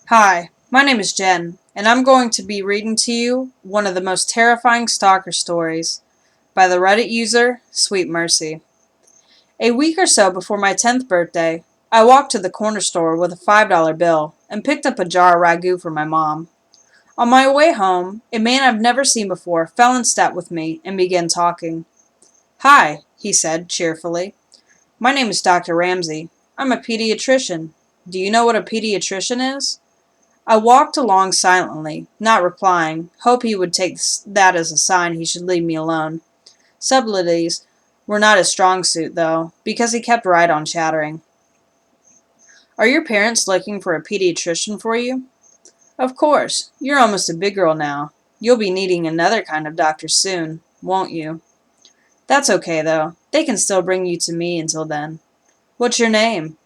Hi, my name is Jen, and I'm going to be reading to you one of the most terrifying stalker stories by the Reddit user SweetMercy. A week or so before my 10th birthday, I walked to the corner store with a $5 bill and picked up a jar of ragu for my mom. On my way home, a man I've never seen before fell in step with me and began talking. "Hi," he said cheerfully. "My name is Dr. Ramsey. I'm a pediatrician. Do you know what a pediatrician is?" I walked along silently, not replying, hope he would take that as a sign he should leave me alone. Subtleties were not his strong suit, though, because he kept right on chattering. "Are your parents looking for a pediatrician for you?" "Of course. You're almost a big girl now. You'll be needing another kind of doctor soon, won't you?" "That's okay, though. They can still bring you to me until then." "What's your name?"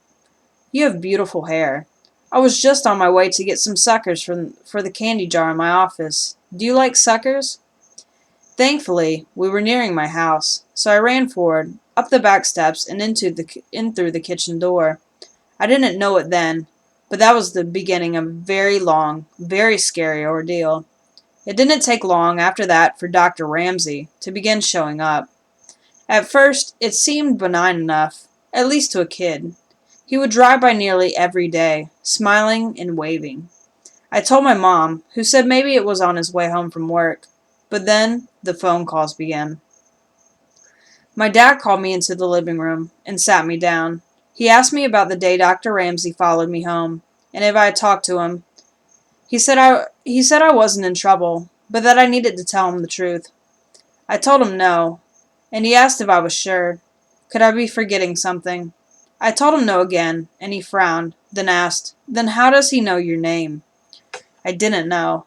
"You have beautiful hair. I was just on my way to get some suckers for the candy jar in my office. Do you like suckers?" Thankfully, we were nearing my house, so I ran forward, up the back steps, and in through the kitchen door. I didn't know it then, but that was the beginning of a very long, very scary ordeal. It didn't take long after that for Dr. Ramsey to begin showing up. At first, it seemed benign enough, at least to a kid. He would drive by nearly every day, smiling and waving. I told my mom, who said maybe it was on his way home from work. But then the phone calls began. My dad called me into the living room and sat me down. He asked me about the day Dr. Ramsey followed me home, and if I had talked to him. He said I wasn't in trouble, but that I needed to tell him the truth. I told him no, and he asked if I was sure. Could I be forgetting something? I told him no again, and he frowned, then asked, "Then how does he know your name?" I didn't know.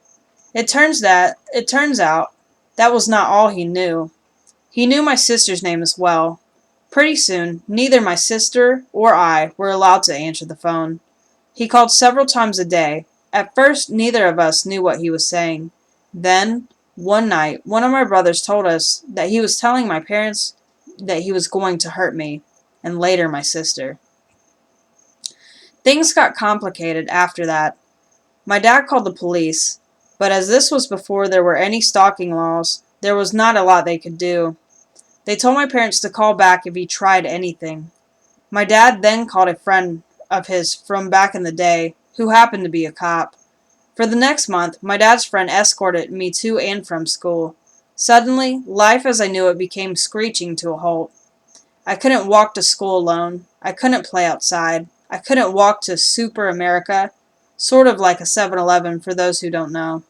It turns out that was not all he knew. He knew my sister's name as well. Pretty soon, neither my sister or I were allowed to answer the phone. He called several times a day. At first, neither of us knew what he was saying. Then, one night, one of my brothers told us that he was telling my parents that he was going to hurt me, and later my sister. Things got complicated after that. My dad called the police, but as this was before there were any stalking laws, there was not a lot they could do. They told my parents to call back if he tried anything. My dad then called a friend of his from back in the day, who happened to be a cop. For the next month, my dad's friend escorted me to and from school. Suddenly, life as I knew it became screeching to a halt. I couldn't walk to school alone. I couldn't play outside. I couldn't walk to Super America, sort of like a 7-Eleven for those who don't know.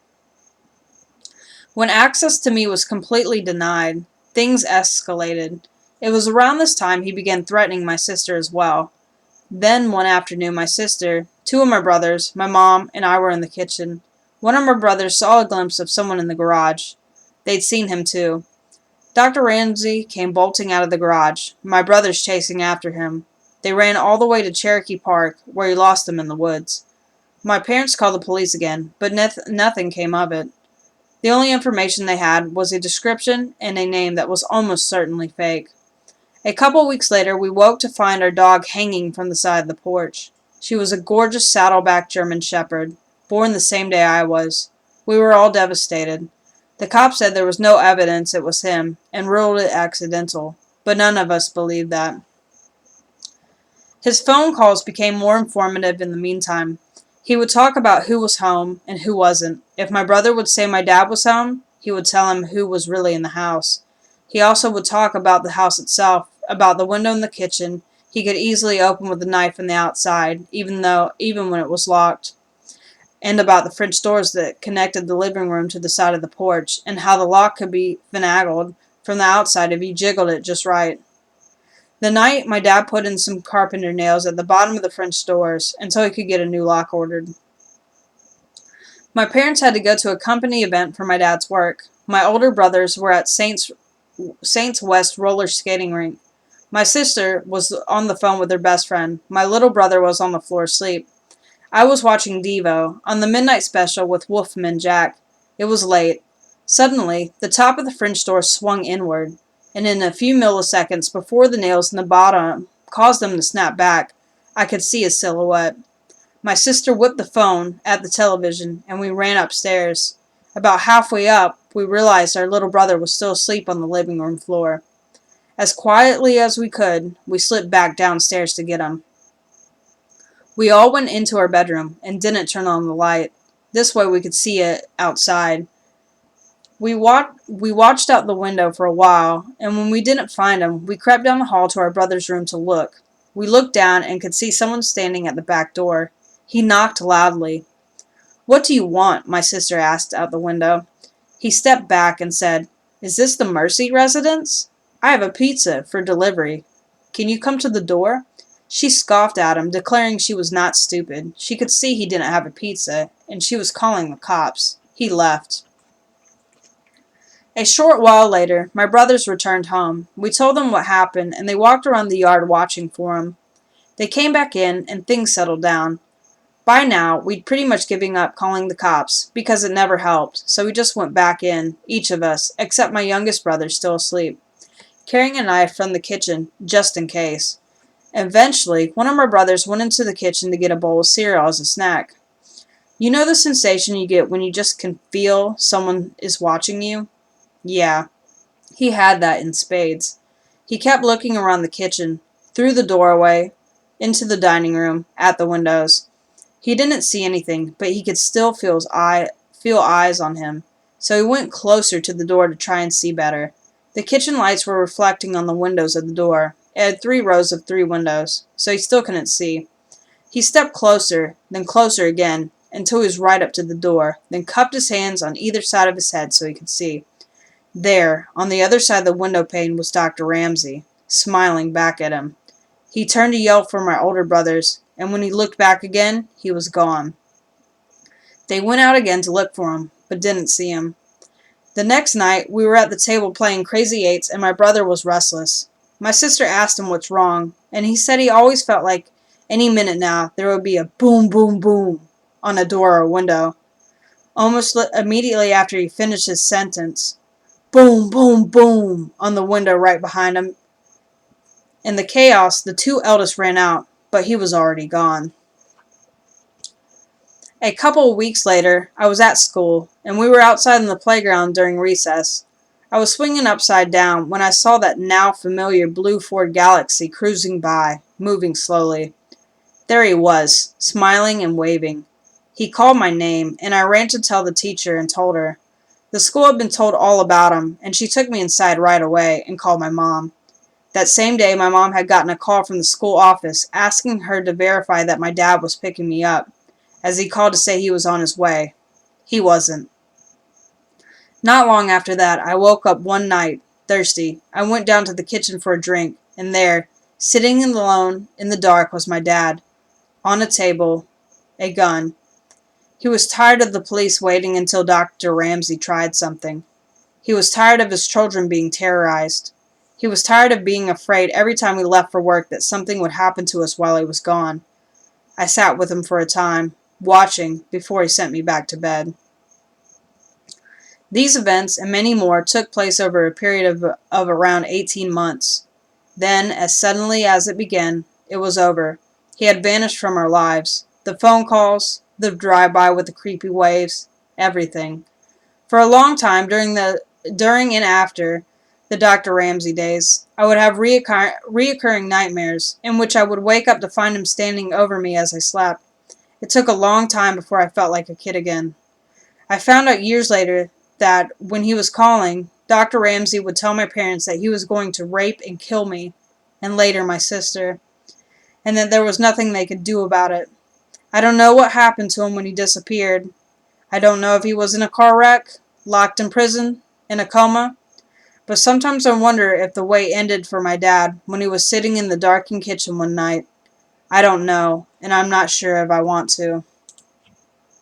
When access to me was completely denied, things escalated. It was around this time he began threatening my sister as well. Then one afternoon my sister, two of my brothers, my mom, and I were in the kitchen. One of my brothers saw a glimpse of someone in the garage. They'd seen him too. Dr. Ramsey came bolting out of the garage, my brothers chasing after him. They ran all the way to Cherokee Park, where he lost them in the woods. My parents called the police again, but nothing came of it. The only information they had was a description and a name that was almost certainly fake. A couple weeks later, we woke to find our dog hanging from the side of the porch. She was a gorgeous saddleback German shepherd, born the same day I was. We were all devastated. The cop said there was no evidence it was him, and ruled it accidental, but none of us believed that. His phone calls became more informative in the meantime. He would talk about who was home and who wasn't. If my brother would say my dad was home, he would tell him who was really in the house. He also would talk about the house itself, about the window in the kitchen he could easily open with a knife from the outside, even when it was locked, and about the French doors that connected the living room to the side of the porch, and how the lock could be finagled from the outside if you jiggled it just right. The night, my dad put in some carpenter nails at the bottom of the French doors until he could get a new lock ordered. My parents had to go to a company event for my dad's work. My older brothers were at Saints West roller skating rink. My sister was on the phone with her best friend. My little brother was on the floor asleep. I was watching Devo on the midnight special with Wolfman Jack. It was late. Suddenly, the top of the French door swung inward, and in a few milliseconds before the nails in the bottom caused them to snap back, I could see his silhouette. My sister whipped the phone at the television, and we ran upstairs. About halfway up, we realized our little brother was still asleep on the living room floor. As quietly as we could, we slipped back downstairs to get him. We all went into our bedroom and didn't turn on the light. This way we could see it outside. We watched out the window for a while, and when we didn't find him, we crept down the hall to our brother's room to look. We looked down and could see someone standing at the back door. He knocked loudly. "What do you want?" my sister asked out the window. He stepped back and said, "Is this the Mercy residence? I have a pizza for delivery. Can you come to the door?" She scoffed at him, declaring she was not stupid. She could see he didn't have a pizza, and she was calling the cops. He left. A short while later, my brothers returned home. We told them what happened, and they walked around the yard watching for him. They came back in, and things settled down. By now, we'd pretty much given up calling the cops, because it never helped, so we just went back in, each of us, except my youngest brother still asleep, carrying a knife from the kitchen, just in case. Eventually, one of my brothers went into the kitchen to get a bowl of cereal as a snack. You know the sensation you get when you just can feel someone is watching you? Yeah, he had that in spades. He kept looking around the kitchen, through the doorway, into the dining room, at the windows. He didn't see anything, but he could still feel eyes on him, so he went closer to the door to try and see better. The kitchen lights were reflecting on the windows of the door. It had 3 rows of 3 windows, so he still couldn't see. He stepped closer, then closer again, until he was right up to the door, then cupped his hands on either side of his head so he could see. There, on the other side of the window pane, was Dr. Ramsey, smiling back at him. He turned to yell for my older brothers, and when he looked back again, he was gone. They went out again to look for him, but didn't see him. The next night, we were at the table playing Crazy Eights, and my brother was restless. My sister asked him what's wrong, and he said he always felt like any minute now there would be a boom, boom, boom on a door or a window. Almost immediately after he finished his sentence, boom, boom, boom on the window right behind him. In the chaos, the 2 eldest ran out, but he was already gone. A couple of weeks later, I was at school, and we were outside in the playground during recess. I was swinging upside down when I saw that now familiar blue Ford Galaxy cruising by, moving slowly. There he was, smiling and waving. He called my name, and I ran to tell the teacher and told her. The school had been told all about him, and she took me inside right away and called my mom. That same day, my mom had gotten a call from the school office asking her to verify that my dad was picking me up, as he called to say he was on his way. He wasn't. Not long after that, I woke up one night, thirsty. I went down to the kitchen for a drink, and there, sitting alone in the dark, was my dad. On a table, a gun. He was tired of the police waiting until Dr. Ramsey tried something. He was tired of his children being terrorized. He was tired of being afraid every time we left for work that something would happen to us while he was gone. I sat with him for a time, watching, before he sent me back to bed. These events, and many more, took place over a period of around 18 months. Then, as suddenly as it began, it was over. He had vanished from our lives. The phone calls, the drive-by with the creepy waves, everything. For a long time, during and after the Dr. Ramsey days, I would have reoccurring nightmares, in which I would wake up to find him standing over me as I slept. It took a long time before I felt like a kid again. I found out years later that when he was calling, Dr. Ramsey would tell my parents that he was going to rape and kill me, and later my sister, and that there was nothing they could do about it. I don't know what happened to him when he disappeared. I don't know if he was in a car wreck, locked in prison, in a coma, but sometimes I wonder if the way ended for my dad when he was sitting in the darkened kitchen one night. I don't know, and I'm not sure if I want to.